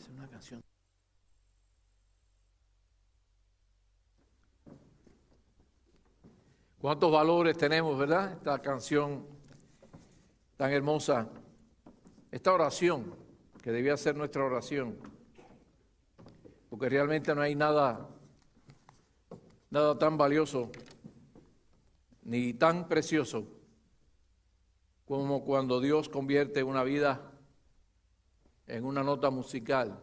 Es una canción. ¿Cuántos valores tenemos, verdad? Esta canción tan hermosa, esta oración, que debía ser nuestra oración, porque realmente no hay nada tan valioso ni tan precioso como cuando Dios convierte una vida en una nota musical,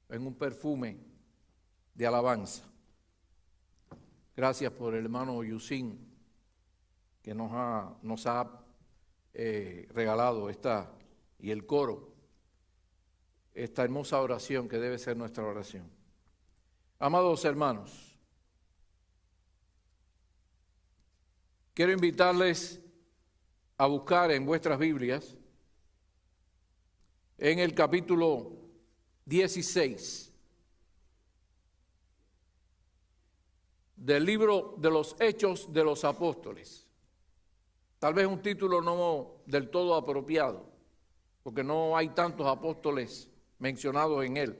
en un perfume de alabanza. Gracias por el hermano Yusin, que nos ha regalado y el coro, esta hermosa oración que debe ser nuestra oración. Amados hermanos, quiero invitarles a buscar en vuestras Biblias, en el capítulo 16 del libro de los Hechos de los Apóstoles. Tal vez un título no del todo apropiado, porque no hay tantos apóstoles mencionados en él.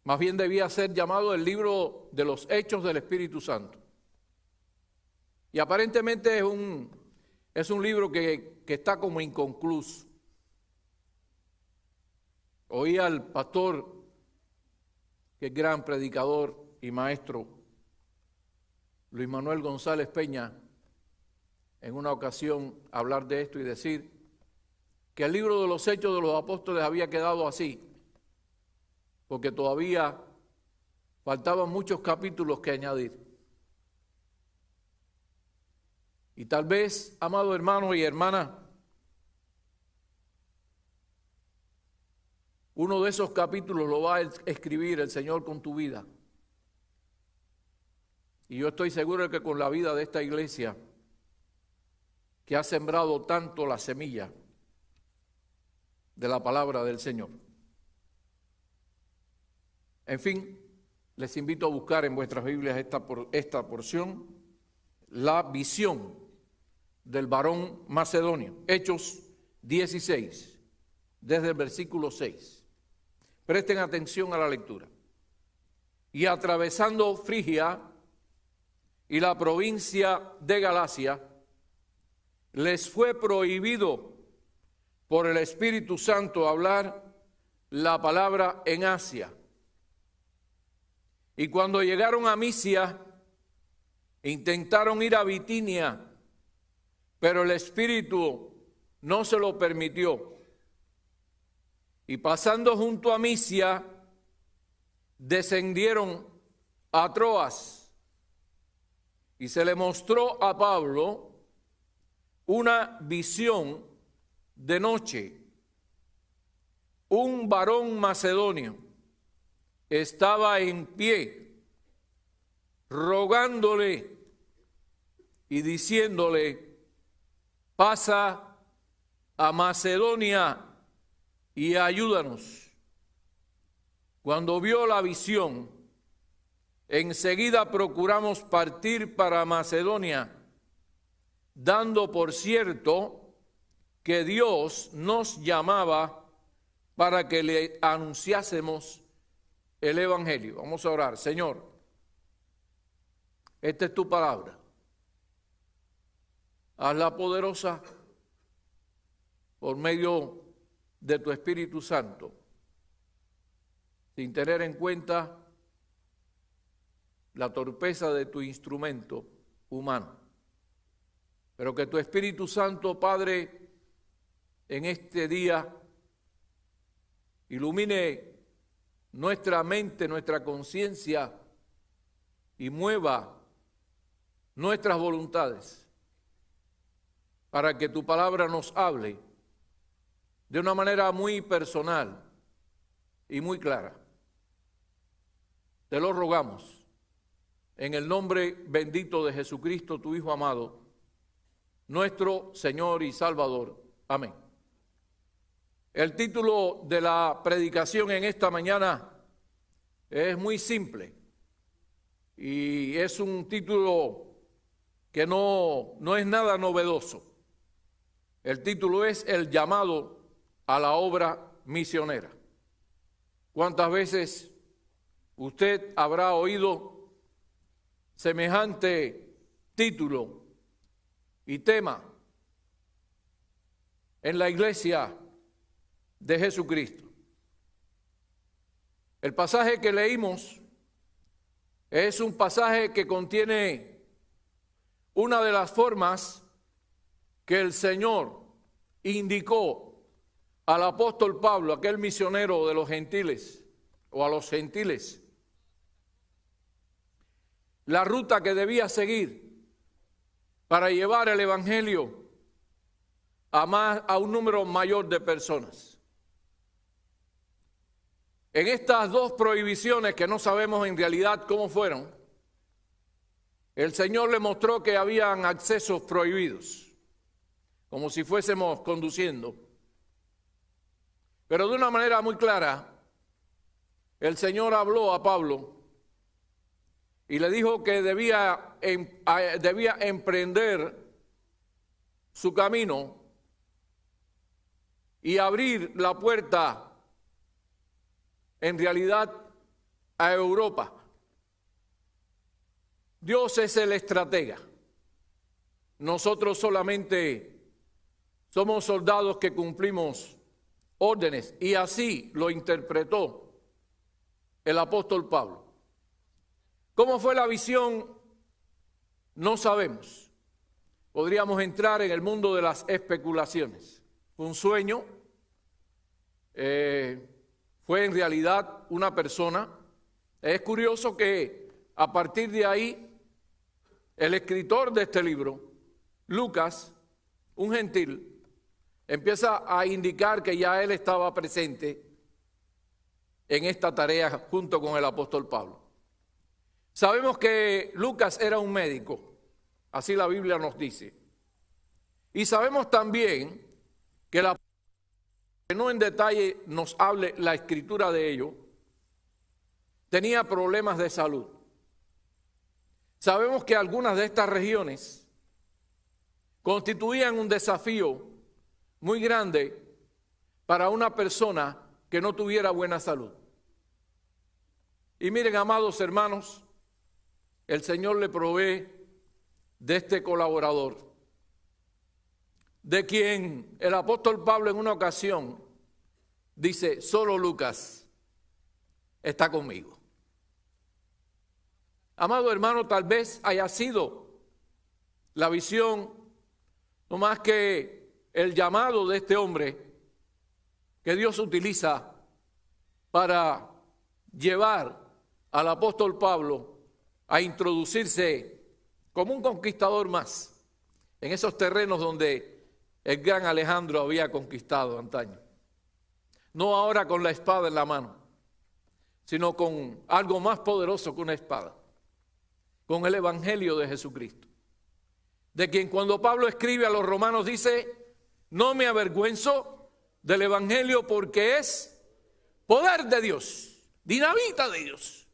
Más bien debía ser llamado el libro de los Hechos del Espíritu Santo. Y aparentemente es un libro que está como inconcluso. Oí al pastor, que es gran predicador y maestro, Luis Manuel González Peña, en una ocasión hablar de esto y decir que el libro de los Hechos de los Apóstoles había quedado así, porque todavía faltaban muchos capítulos que añadir. Y tal vez, amado hermano y hermana, uno de esos capítulos lo va a escribir el Señor con tu vida. Y yo estoy seguro de que con la vida de esta iglesia, que ha sembrado tanto la semilla de la palabra del Señor. En fin, les invito a buscar en vuestras Biblias esta porción, la visión del varón macedonio, Hechos 16, desde el versículo 6. Presten atención a la lectura. Y atravesando Frigia y la provincia de Galacia, les fue prohibido por el Espíritu Santo hablar la palabra en Asia. Y cuando llegaron a Misia, intentaron ir a Bitinia, pero el Espíritu no se lo permitió. Y pasando junto a Misia, descendieron a Troas. Y se le mostró a Pablo una visión de noche. Un varón macedonio estaba en pie, rogándole y diciéndole: pasa a Macedonia y ayúdanos. Cuando vio la visión, enseguida procuramos partir para Macedonia, dando por cierto que Dios nos llamaba para que le anunciásemos el Evangelio. Vamos a orar. Señor, esta es tu palabra. Hazla poderosa por medio de tu Espíritu Santo, sin tener en cuenta la torpeza de tu instrumento humano. Pero que tu Espíritu Santo, Padre, en este día ilumine nuestra mente, nuestra conciencia y mueva nuestras voluntades para que tu palabra nos hable de una manera muy personal y muy clara. Te lo rogamos en el nombre bendito de Jesucristo, tu Hijo amado, nuestro Señor y Salvador. Amén. El título de la predicación en esta mañana es muy simple y es un título que no es nada novedoso. El título es El llamado a la obra misionera. ¿Cuántas veces usted habrá oído semejante título y tema en la iglesia de Jesucristo? El pasaje que leímos es un pasaje que contiene una de las formas que el Señor indicó al apóstol Pablo, aquel misionero de los gentiles, o a los gentiles, la ruta que debía seguir para llevar el evangelio a un número mayor de personas. En estas dos prohibiciones, que no sabemos en realidad cómo fueron, el Señor le mostró que habían accesos prohibidos, como si fuésemos conduciendo. Pero de una manera muy clara, el Señor habló a Pablo y le dijo que debía emprender su camino y abrir la puerta, en realidad, a Europa. Dios es el estratega. Nosotros solamente somos soldados que cumplimos órdenes, y así lo interpretó el apóstol Pablo. ¿Cómo fue la visión? No sabemos. Podríamos entrar en el mundo de las especulaciones. Fue un sueño, fue en realidad una persona. Es curioso que a partir de ahí, el escritor de este libro, Lucas, un gentil, empieza a indicar que ya él estaba presente en esta tarea junto con el apóstol Pablo. Sabemos que Lucas era un médico, así la Biblia nos dice. Y sabemos también que no en detalle nos hable la escritura de ello, tenía problemas de salud. Sabemos que algunas de estas regiones constituían un desafío muy grande para una persona que no tuviera buena salud. Y miren, amados hermanos, el Señor le provee de este colaborador, de quien el apóstol Pablo en una ocasión dice: solo Lucas está conmigo. Amado hermano, tal vez haya sido la visión, no más que el llamado de este hombre que Dios utiliza para llevar al apóstol Pablo a introducirse como un conquistador más en esos terrenos donde el gran Alejandro había conquistado antaño. No ahora con la espada en la mano, sino con algo más poderoso que una espada, con el evangelio de Jesucristo, de quien cuando Pablo escribe a los romanos dice: no me avergüenzo del evangelio porque es poder de Dios, dinamita de Dios,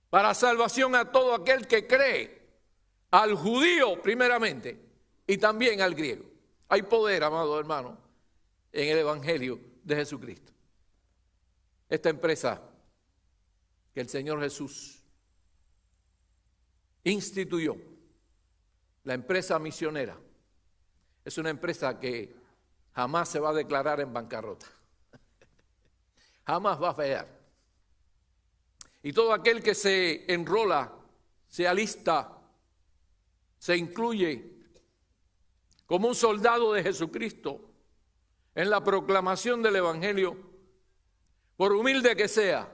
para salvación a todo aquel que cree, al judío primeramente y también al griego. Hay poder, amado hermano, en el evangelio de Jesucristo. Esta empresa que el Señor Jesús instituyó, la empresa misionera, es una empresa que jamás se va a declarar en bancarrota. Jamás va a fallar. Y todo aquel que se enrola, se alista, se incluye como un soldado de Jesucristo en la proclamación del evangelio, por humilde que sea,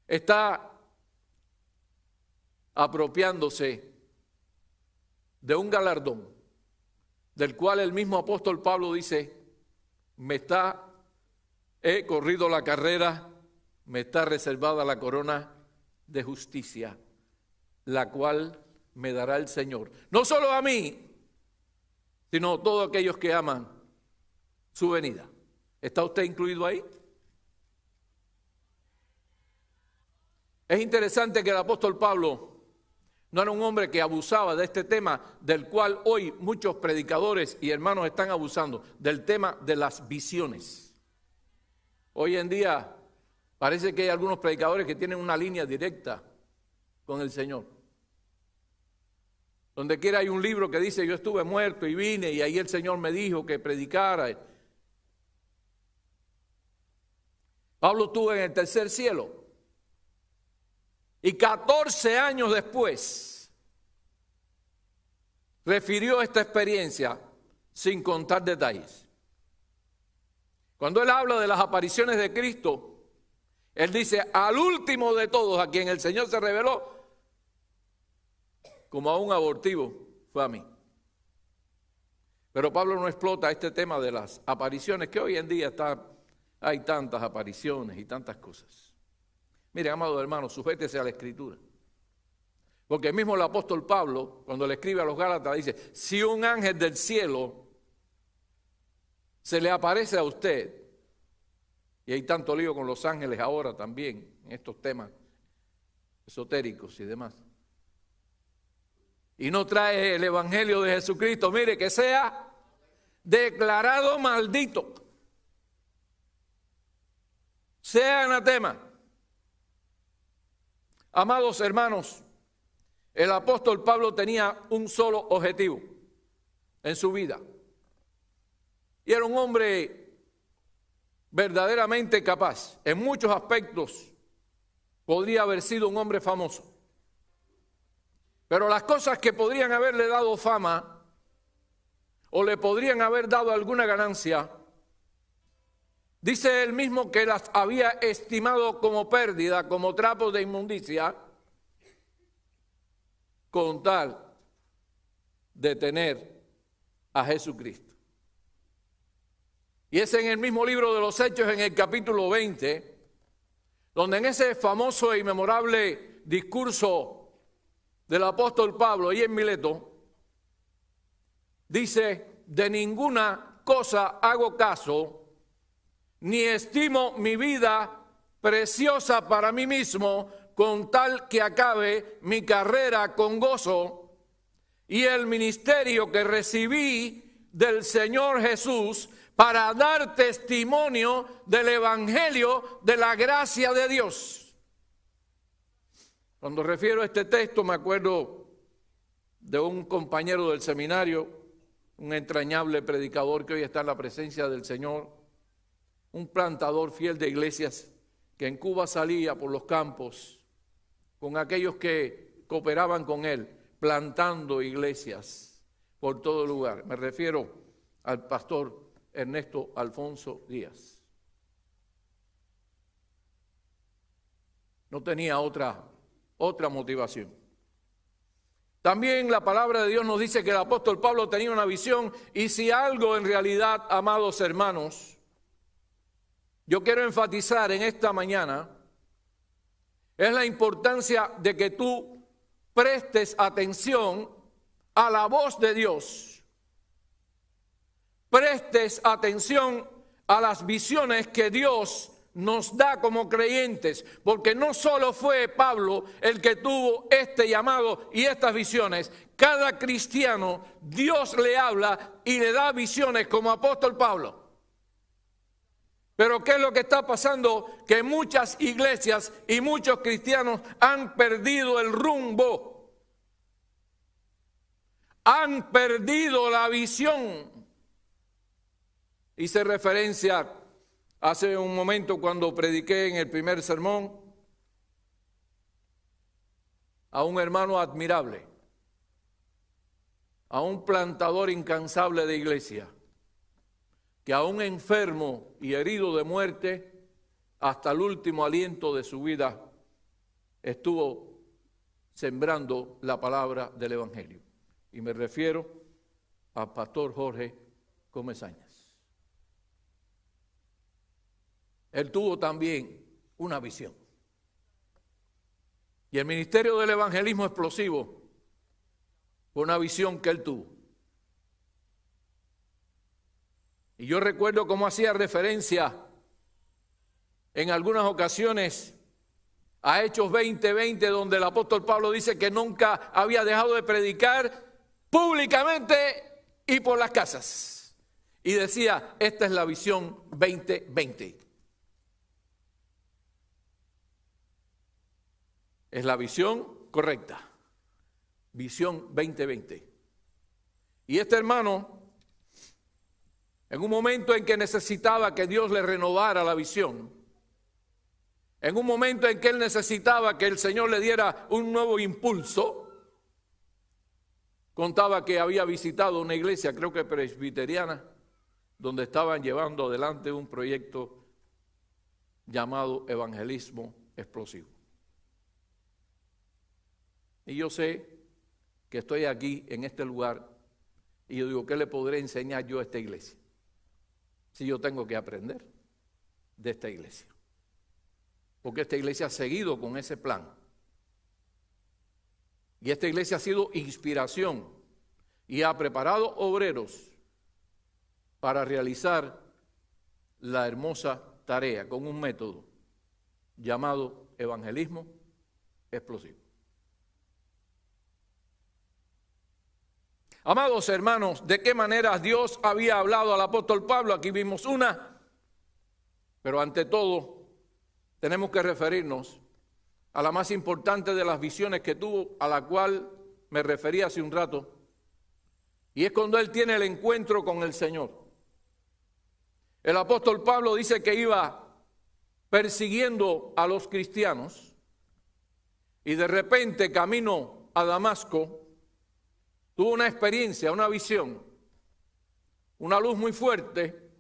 está apropiándose de un galardón del cual el mismo apóstol Pablo dice: he corrido la carrera, me está reservada la corona de justicia, la cual me dará el Señor, no solo a mí, sino a todos aquellos que aman su venida. ¿Está usted incluido ahí? Es interesante que el apóstol Pablo no era un hombre que abusaba de este tema, del cual hoy muchos predicadores y hermanos están abusando, del tema de las visiones. Hoy en día parece que hay algunos predicadores que tienen una línea directa con el Señor. Donde quiera hay un libro que dice: yo estuve muerto y vine y ahí el Señor me dijo que predicara. Pablo estuvo en el tercer cielo y 14 años después refirió esta experiencia sin contar detalles. Cuando él habla de las apariciones de Cristo, él dice: al último de todos, a quien el Señor se reveló como a un abortivo, fue a mí. Pero Pablo no explota este tema de las apariciones, que hoy en día hay tantas apariciones y tantas cosas. Mire, amados hermanos, sujétese a la Escritura. Porque mismo el apóstol Pablo, cuando le escribe a los Gálatas, dice: si un ángel del cielo se le aparece a usted, y hay tanto lío con los ángeles ahora también, en estos temas esotéricos y demás, y no trae el evangelio de Jesucristo, mire, que sea declarado maldito, sea anatema. Amados hermanos, el apóstol Pablo tenía un solo objetivo en su vida, y era un hombre verdaderamente capaz. En muchos aspectos podría haber sido un hombre famoso, pero las cosas que podrían haberle dado fama o le podrían haber dado alguna ganancia, dice él mismo que las había estimado como pérdida, como trapos de inmundicia, con tal de tener a Jesucristo. Y es en el mismo libro de los Hechos, en el capítulo 20, donde en ese famoso y memorable discurso del apóstol Pablo y en Mileto, dice: de ninguna cosa hago caso, ni estimo mi vida preciosa para mí mismo, con tal que acabe mi carrera con gozo y el ministerio que recibí del Señor Jesús, para dar testimonio del evangelio de la gracia de Dios. Cuando refiero a este texto me acuerdo de un compañero del seminario, un entrañable predicador que hoy está en la presencia del Señor, un plantador fiel de iglesias que en Cuba salía por los campos con aquellos que cooperaban con él, plantando iglesias por todo lugar. Me refiero al pastor Ernesto Alfonso Díaz. No tenía otra motivación. También la palabra de Dios nos dice que el apóstol Pablo tenía una visión, y si algo en realidad, amados hermanos, yo quiero enfatizar en esta mañana, es la importancia de que tú prestes atención a la voz de Dios, prestes atención a las visiones que Dios nos da como creyentes, porque no solo fue Pablo el que tuvo este llamado y estas visiones. Cada cristiano, Dios le habla y le da visiones como apóstol Pablo. Pero ¿qué es lo que está pasando? Que muchas iglesias y muchos cristianos han perdido el rumbo, han perdido la visión. Hice referencia hace un momento cuando prediqué en el primer sermón a un hermano admirable, a un plantador incansable de iglesia, que aún enfermo y herido de muerte, hasta el último aliento de su vida, estuvo sembrando la palabra del evangelio. Y me refiero al pastor Jorge Comesañas. Él tuvo también una visión. Y el ministerio del evangelismo explosivo fue una visión que él tuvo. Y yo recuerdo cómo hacía referencia en algunas ocasiones a Hechos 20:20, donde el apóstol Pablo dice que nunca había dejado de predicar públicamente y por las casas. Y decía: esta es la visión 2020. Es la visión correcta. Visión 2020. Y este hermano, en un momento en que necesitaba que Dios le renovara la visión, en un momento en que él necesitaba que el Señor le diera un nuevo impulso, contaba que había visitado una iglesia, creo que presbiteriana, donde estaban llevando adelante un proyecto llamado evangelismo explosivo. Y yo sé que estoy aquí en este lugar y yo digo, ¿qué le podré enseñar yo a esta iglesia? Si yo tengo que aprender de esta iglesia. Porque esta iglesia ha seguido con ese plan. Y esta iglesia ha sido inspiración y ha preparado obreros para realizar la hermosa tarea con un método llamado evangelismo explosivo. Amados hermanos, ¿de qué manera Dios había hablado al apóstol Pablo? Aquí vimos una, pero ante todo tenemos que referirnos a la más importante de las visiones que tuvo, a la cual me referí hace un rato, y es cuando él tiene el encuentro con el Señor. El apóstol Pablo dice que iba persiguiendo a los cristianos y de repente camino a Damasco tuvo una experiencia, una visión, una luz muy fuerte,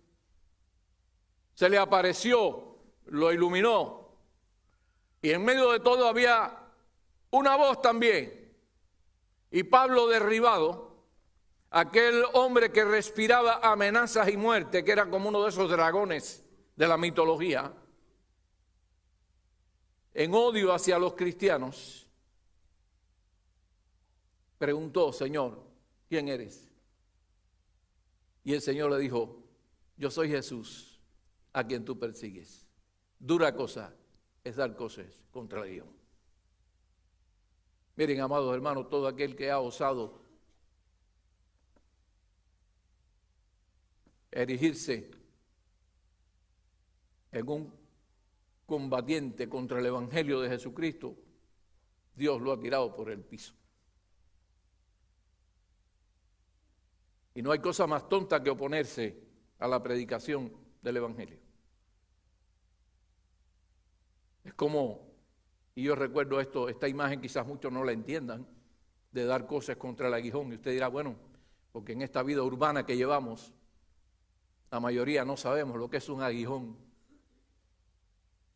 se le apareció, lo iluminó, y en medio de todo había una voz también, y Pablo derribado, aquel hombre que respiraba amenazas y muerte, que era como uno de esos dragones de la mitología, en odio hacia los cristianos, preguntó, Señor, ¿quién eres? Y el Señor le dijo, yo soy Jesús, a quien tú persigues. Dura cosa es dar cosas contra el guión. Miren, amados hermanos, todo aquel que ha osado erigirse en un combatiente contra el Evangelio de Jesucristo, Dios lo ha tirado por el piso. Y no hay cosa más tonta que oponerse a la predicación del Evangelio. Es como, y yo recuerdo esta imagen, quizás muchos no la entiendan, de dar cosas contra el aguijón. Y usted dirá, bueno, porque en esta vida urbana que llevamos, la mayoría no sabemos lo que es un aguijón,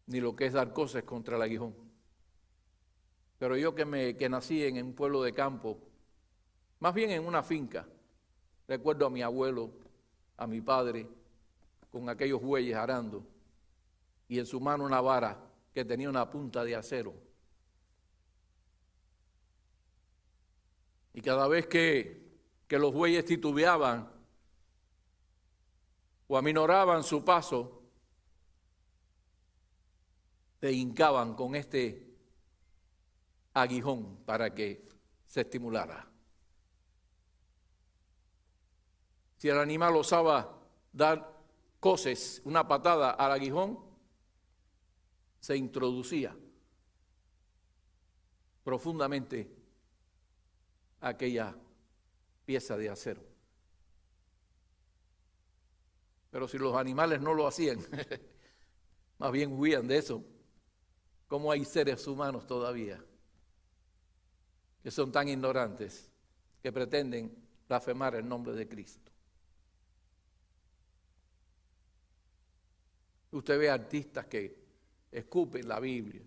ni lo que es dar cosas contra el aguijón. Pero yo que nací en un pueblo de campo, más bien en una finca, recuerdo a mi abuelo, a mi padre, con aquellos bueyes arando, y en su mano una vara que tenía una punta de acero. Y cada vez que los bueyes titubeaban o aminoraban su paso, se hincaban con este aguijón para que se estimulara. Si el animal osaba dar coces, una patada al aguijón, se introducía profundamente aquella pieza de acero. Pero si los animales no lo hacían, más bien huían de eso, ¿cómo hay seres humanos todavía que son tan ignorantes que pretenden blasfemar el nombre de Cristo? Usted ve artistas que escupen la Biblia,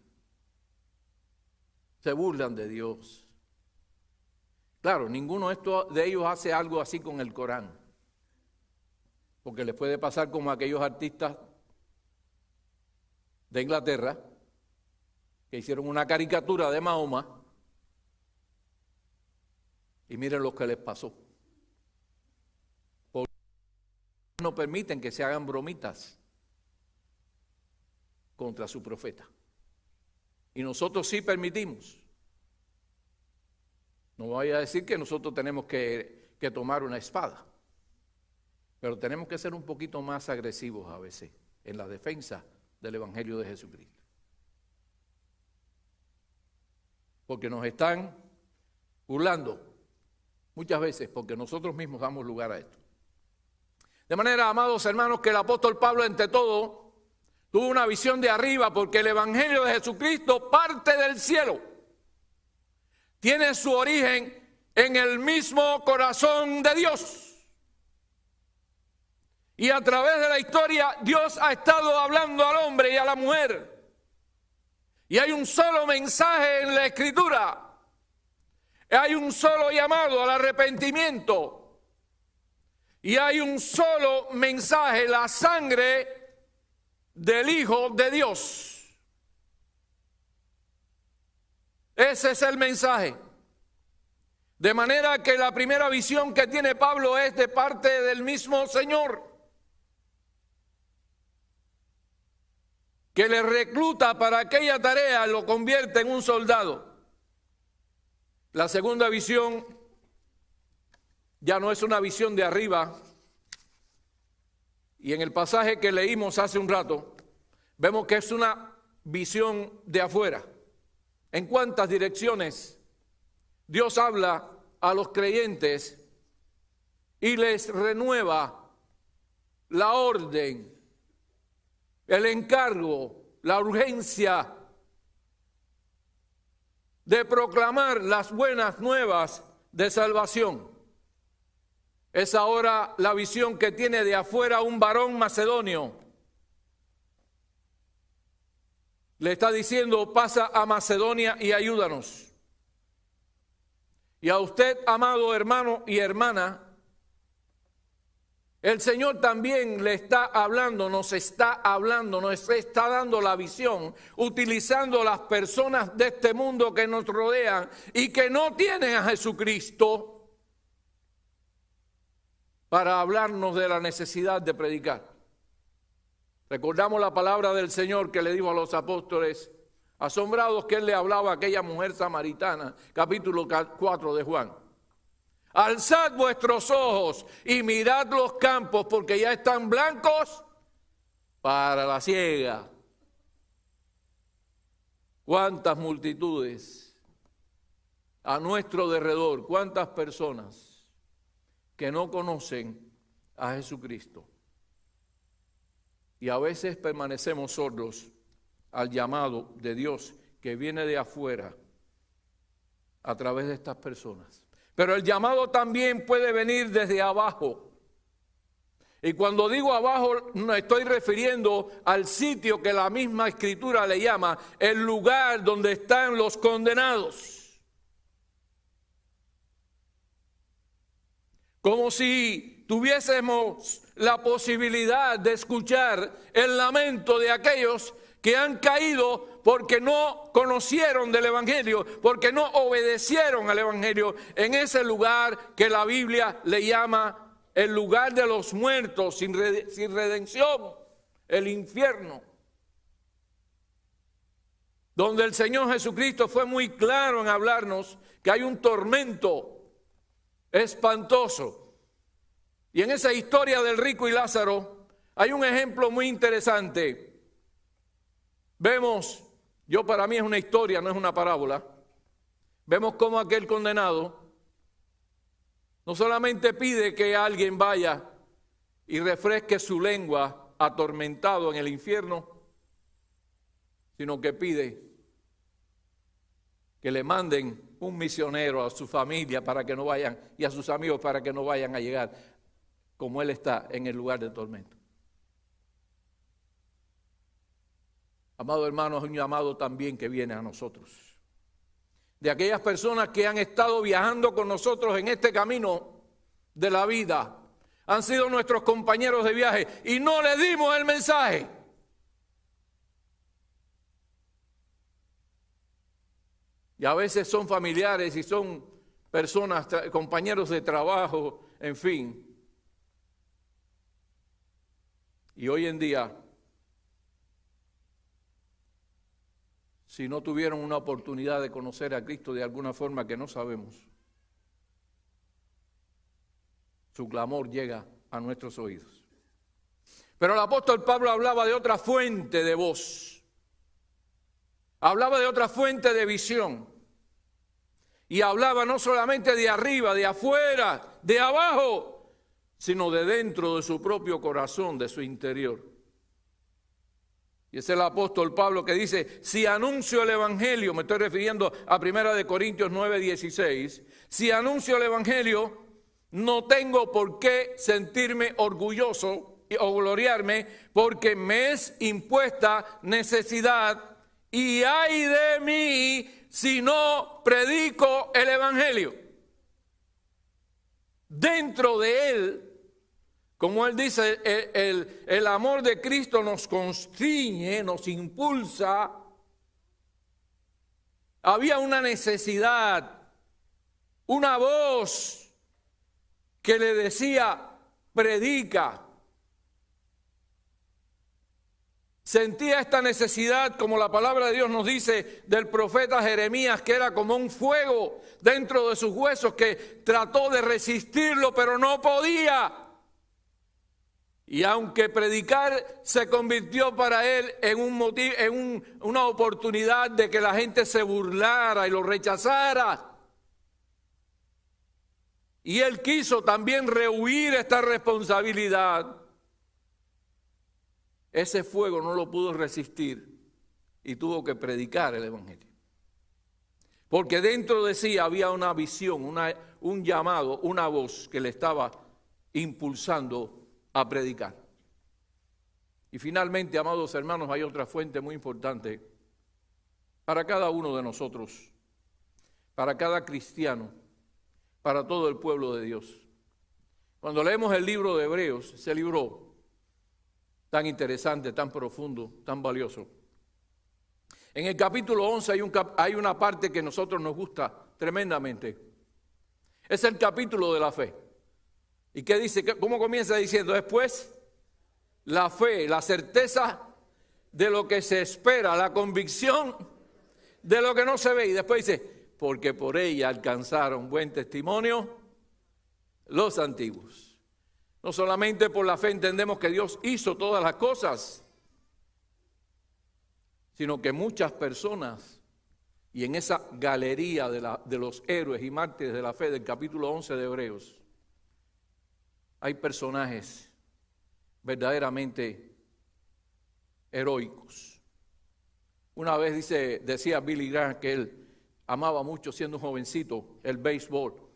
se burlan de Dios. Claro, ninguno de ellos hace algo así con el Corán, porque les puede pasar como a aquellos artistas de Inglaterra que hicieron una caricatura de Mahoma y miren lo que les pasó. Porque no permiten que se hagan bromitas contra su profeta. Y nosotros sí permitimos. No vaya a decir que nosotros tenemos que tomar una espada, pero tenemos que ser un poquito más agresivos a veces en la defensa del Evangelio de Jesucristo. porque nos están burlando. Muchas veces porque nosotros mismos damos lugar a esto. De manera, amados hermanos, que el apóstol Pablo, entre todo, tuvo una visión de arriba, porque el evangelio de Jesucristo parte del cielo. Tiene su origen en el mismo corazón de Dios. Y a través de la historia, Dios ha estado hablando al hombre y a la mujer. Y hay un solo mensaje en la Escritura. Hay un solo llamado al arrepentimiento. Y hay un solo mensaje, la sangre del Hijo de Dios. Ese es el mensaje. De manera que la primera visión que tiene Pablo es de parte del mismo Señor, que le recluta para aquella tarea, lo convierte en un soldado. La segunda visión ya no es una visión de arriba. Y en el pasaje que leímos hace un rato, vemos que es una visión de afuera. ¿En cuántas direcciones Dios habla a los creyentes y les renueva la orden, el encargo, la urgencia de proclamar las buenas nuevas de salvación? Es ahora la visión que tiene de afuera un varón macedonio. Le está diciendo: pasa a Macedonia y ayúdanos. Y a usted, amado hermano y hermana, el Señor también le está hablando, nos está dando la visión, utilizando las personas de este mundo que nos rodean y que no tienen a Jesucristo, para hablarnos de la necesidad de predicar. Recordamos la palabra del Señor que le dijo a los apóstoles, asombrados, que Él le hablaba a aquella mujer samaritana, capítulo 4 de Juan. Alzad vuestros ojos y mirad los campos, porque ya están blancos para la siega. Cuántas multitudes a nuestro derredor, cuántas personas que no conocen a Jesucristo. Y a veces permanecemos sordos al llamado de Dios que viene de afuera a través de estas personas. Pero el llamado también puede venir desde abajo. Y cuando digo abajo, no estoy refiriendo al sitio que la misma Escritura le llama el lugar donde están los condenados. Como si tuviésemos la posibilidad de escuchar el lamento de aquellos que han caído porque no conocieron del Evangelio, porque no obedecieron al Evangelio, en ese lugar que la Biblia le llama el lugar de los muertos sin redención, el infierno. Donde el Señor Jesucristo fue muy claro en hablarnos que hay un tormento espantoso. Y en esa historia del rico y Lázaro hay un ejemplo muy interesante. Vemos, para mí es una historia, no es una parábola. Vemos cómo aquel condenado no solamente pide que alguien vaya y refresque su lengua atormentado en el infierno, sino que pide que le manden un misionero a su familia para que no vayan, y a sus amigos para que no vayan a llegar como él está en el lugar del tormento. Amado hermano, es un llamado también que viene a nosotros. De aquellas personas que han estado viajando con nosotros en este camino de la vida, han sido nuestros compañeros de viaje y no les dimos el mensaje. Y a veces son familiares y son personas, compañeros de trabajo, en fin. Y hoy en día, si no tuvieron una oportunidad de conocer a Cristo de alguna forma que no sabemos, su clamor llega a nuestros oídos. Pero el apóstol Pablo hablaba de otra fuente de voz. Hablaba de otra fuente de visión. Y hablaba no solamente de arriba, de afuera, de abajo, sino de dentro de su propio corazón, de su interior. Y es el apóstol Pablo que dice, si anuncio el evangelio, me estoy refiriendo a 1 Corintios 9:16, si anuncio el evangelio, no tengo por qué sentirme orgulloso o gloriarme, porque me es impuesta necesidad, y ay de mí si no predico el evangelio. Dentro de él, como él dice, el amor de Cristo nos constriñe, nos impulsa. Había una necesidad, una voz que le decía, predica. Sentía esta necesidad, como la palabra de Dios nos dice del profeta Jeremías, que era como un fuego dentro de sus huesos que trató de resistirlo, pero no podía. Y aunque predicar se convirtió para él en una oportunidad de que la gente se burlara y lo rechazara, y él quiso también rehuir esta responsabilidad, ese fuego no lo pudo resistir y tuvo que predicar el evangelio. Porque dentro de sí había una visión, un llamado, una voz que le estaba impulsando a predicar. Y finalmente, amados hermanos, hay otra fuente muy importante para cada uno de nosotros, para cada cristiano, para todo el pueblo de Dios. Cuando leemos el libro de Hebreos, ese libro tan interesante, tan profundo, tan valioso, en el capítulo 11 hay una parte que a nosotros nos gusta tremendamente. Es el capítulo de la fe. ¿Y qué dice? ¿Cómo comienza diciendo? Después, la fe, la certeza de lo que se espera, la convicción de lo que no se ve. Y después dice, porque por ella alcanzaron buen testimonio los antiguos. No solamente por la fe entendemos que Dios hizo todas las cosas, sino que muchas personas, y en esa galería de los héroes y mártires de la fe del capítulo 11 de Hebreos, hay personajes verdaderamente heroicos. Una vez decía Billy Graham que él amaba mucho, siendo un jovencito, el béisbol,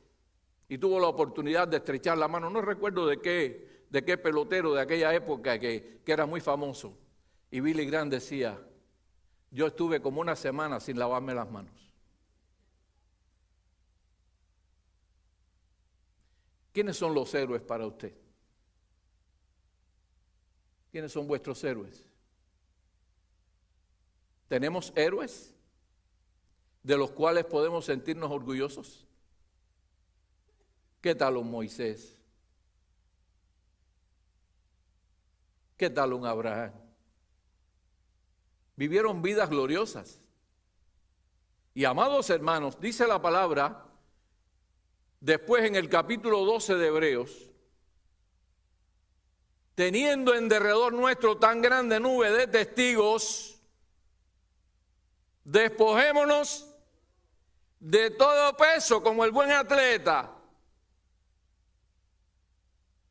y tuvo la oportunidad de estrechar la mano, no recuerdo de qué pelotero de aquella época que era muy famoso. Y Billy Graham decía, yo estuve como una semana sin lavarme las manos. ¿Quiénes son los héroes para usted? ¿Quiénes son vuestros héroes? ¿Tenemos héroes de los cuales podemos sentirnos orgullosos? ¿Qué tal un Moisés? ¿Qué tal un Abraham? Vivieron vidas gloriosas. Y amados hermanos, dice la palabra, después en el capítulo 12 de Hebreos, teniendo en derredor nuestro tan grande nube de testigos, despojémonos de todo peso como el buen atleta,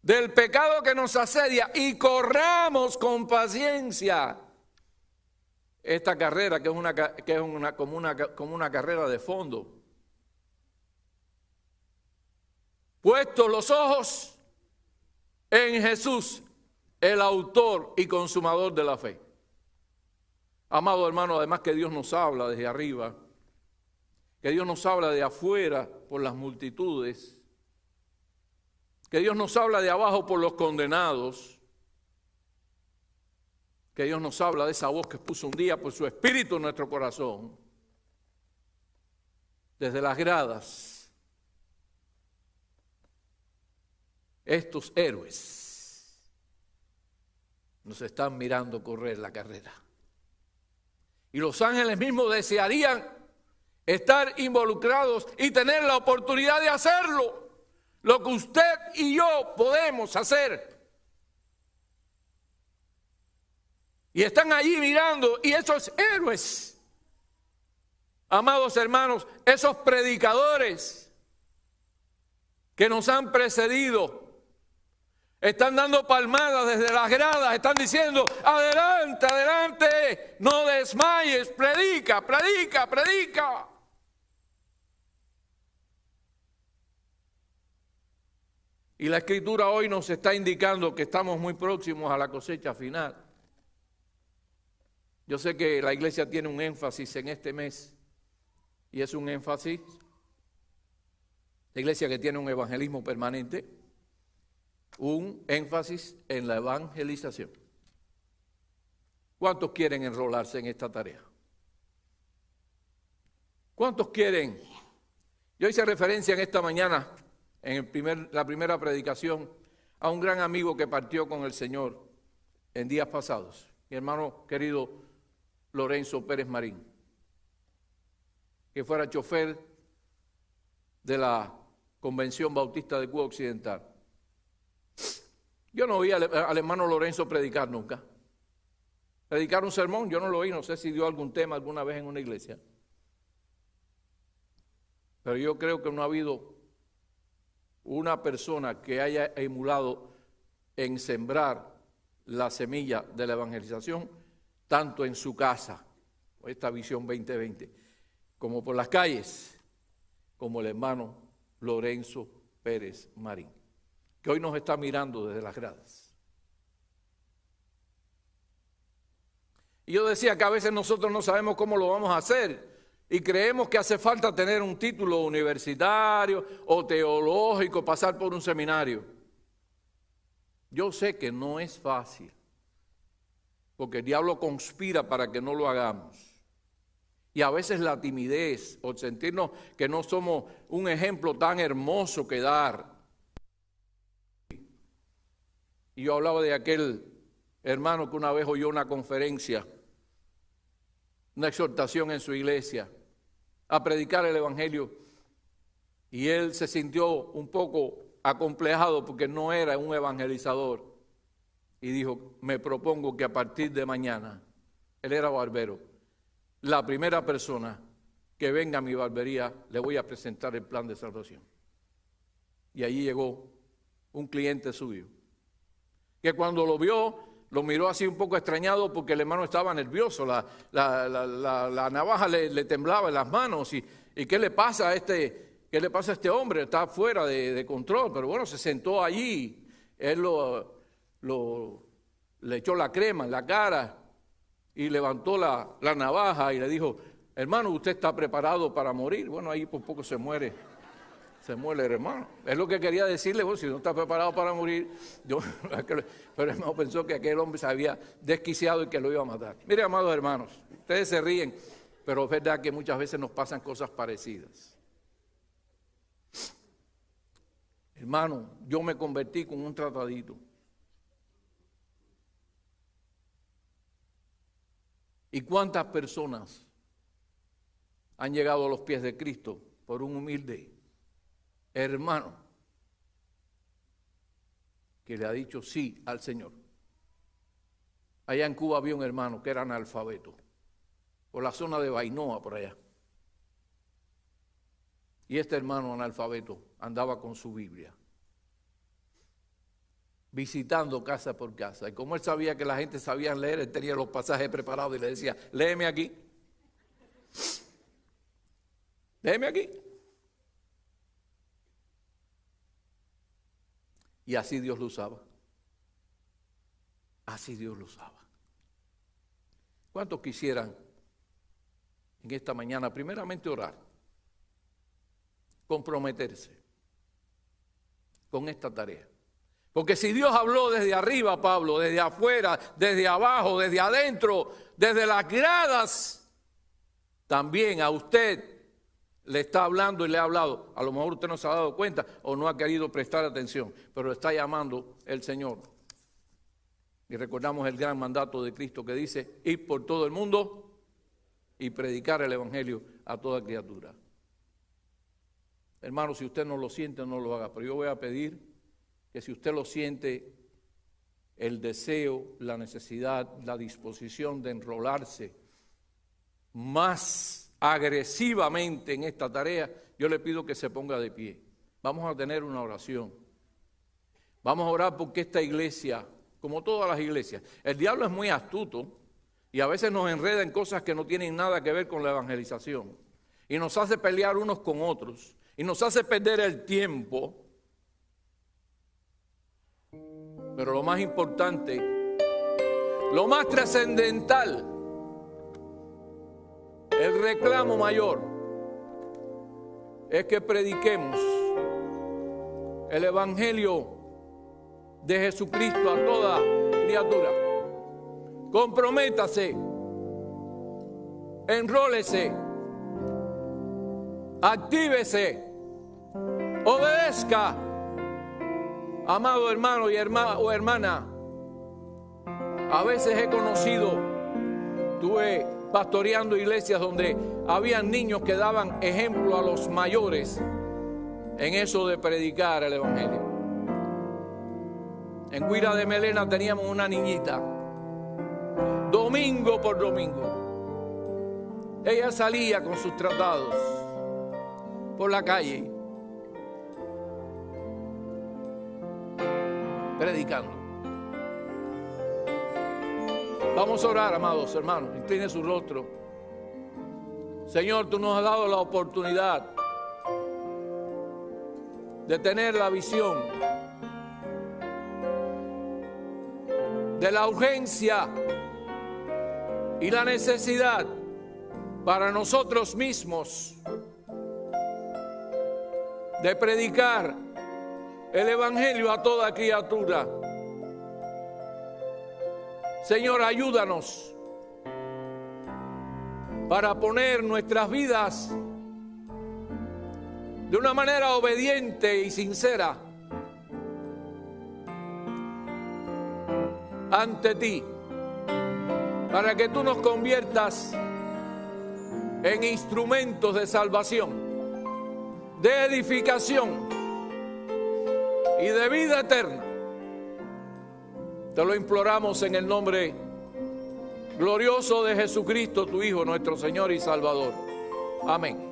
del pecado que nos asedia, y corramos con paciencia esta carrera que es como una carrera de fondo. Puestos los ojos en Jesús, el autor y consumador de la fe. Amado hermano, además que Dios nos habla desde arriba, que Dios nos habla de afuera por las multitudes, que Dios nos habla de abajo por los condenados, que Dios nos habla de esa voz que puso un día por su espíritu en nuestro corazón, desde las gradas. Estos héroes nos están mirando correr la carrera. Y los ángeles mismos desearían estar involucrados y tener la oportunidad de hacerlo. Lo que usted y yo podemos hacer. Y están allí mirando, y esos héroes Amados hermanos, esos predicadores que nos han precedido están dando palmadas desde las gradas, están diciendo, adelante, adelante, no desmayes, predica, predica, predica. Y la Escritura hoy nos está indicando que estamos muy próximos a la cosecha final. Yo sé que la iglesia tiene un énfasis en este mes, y es un énfasis, la iglesia que tiene un evangelismo permanente, un énfasis en la evangelización. ¿Cuántos quieren enrolarse en esta tarea? ¿Cuántos quieren? Yo hice referencia en esta mañana, en la primera predicación, a un gran amigo que partió con el Señor en días pasados, mi hermano querido Lorenzo Pérez Marín, que fuera chofer de la Convención Bautista de Cuba Occidental. Yo no vi al hermano Lorenzo predicar nunca. Predicar un sermón, yo no lo oí, no sé si dio algún tema alguna vez en una iglesia. Pero yo creo que no ha habido una persona que haya emulado en sembrar la semilla de la evangelización, tanto en su casa, esta visión 2020, como por las calles, como el hermano Lorenzo Pérez Marín, que hoy nos está mirando desde las gradas. Y yo decía que a veces nosotros no sabemos cómo lo vamos a hacer y creemos que hace falta tener un título universitario o teológico, pasar por un seminario. Yo sé que no es fácil, porque el diablo conspira para que no lo hagamos. Y a veces la timidez o sentirnos que no somos un ejemplo tan hermoso que dar. Y yo hablaba de aquel hermano que una vez oyó una conferencia, una exhortación en su iglesia, a predicar el evangelio, y él se sintió un poco acomplejado porque no era un evangelizador, y dijo, me propongo que a partir de mañana, él era barbero, la primera persona que venga a mi barbería le voy a presentar el plan de salvación. Y allí llegó un cliente suyo, que cuando lo vio, lo miró así un poco extrañado porque el hermano estaba nervioso, la navaja le temblaba en las manos. ¿Y qué le pasa a este hombre? Está fuera de control, pero bueno, se sentó allí, él le echó la crema en la cara y levantó la navaja y le dijo, hermano, ¿usted está preparado para morir? Bueno, ahí por poco se muere el hermano. Es lo que quería decirle, bueno, si no está preparado para morir, pero el hermano pensó que aquel hombre se había desquiciado y que lo iba a matar. Mire, amados hermanos, ustedes se ríen, pero es verdad que muchas veces nos pasan cosas parecidas. Hermano, yo me convertí con un tratadito. ¿Y cuántas personas han llegado a los pies de Cristo por un humilde hermano que le ha dicho sí al Señor? Allá en Cuba había un hermano que era analfabeto, por la zona de Bainoa, por allá. Y este hermano analfabeto andaba con su Biblia, visitando casa por casa. Y como él sabía que la gente sabía leer, él tenía los pasajes preparados y le decía, léeme aquí. Léeme aquí. Y así Dios lo usaba. Así Dios lo usaba. ¿Cuántos quisieran en esta mañana primeramente orar, comprometerse con esta tarea? Porque si Dios habló desde arriba, Pablo, desde afuera, desde abajo, desde adentro, desde las gradas, también a usted le está hablando y le ha hablado. A lo mejor usted no se ha dado cuenta o no ha querido prestar atención, pero le está llamando el Señor. Y recordamos el gran mandato de Cristo que dice, ir por todo el mundo y predicar el evangelio a toda criatura. Hermano, si usted no lo siente, no lo haga, pero yo voy a pedir que si usted lo siente, el deseo, la necesidad, la disposición de enrolarse más agresivamente en esta tarea, yo le pido que se ponga de pie. Vamos a tener una oración. Vamos a orar porque esta iglesia, como todas las iglesias, el diablo es muy astuto y a veces nos enreda en cosas que no tienen nada que ver con la evangelización. Y nos hace pelear unos con otros. Y nos hace perder el tiempo. Pero lo más importante, lo más trascendental, el reclamo mayor, es que prediquemos el evangelio de Jesucristo a toda criatura. Comprométase, enrólese, actívese, obedezca, amado hermano y o hermana. A veces he conocido, estuve pastoreando iglesias donde habían niños que daban ejemplo a los mayores en eso de predicar el evangelio. En Guira de Melena teníamos una niñita, domingo por domingo. Ella salía con sus tratados por la calle, predicando. Vamos a orar, amados hermanos. Incline su rostro. Señor, tú nos has dado la oportunidad de tener la visión de la urgencia y la necesidad para nosotros mismos de predicar el evangelio a toda criatura. Señor, ayúdanos para poner nuestras vidas de una manera obediente y sincera ante ti, para que tú nos conviertas en instrumentos de salvación, de edificación y de vida eterna. Te lo imploramos en el nombre glorioso de Jesucristo, tu Hijo, nuestro Señor y Salvador. Amén.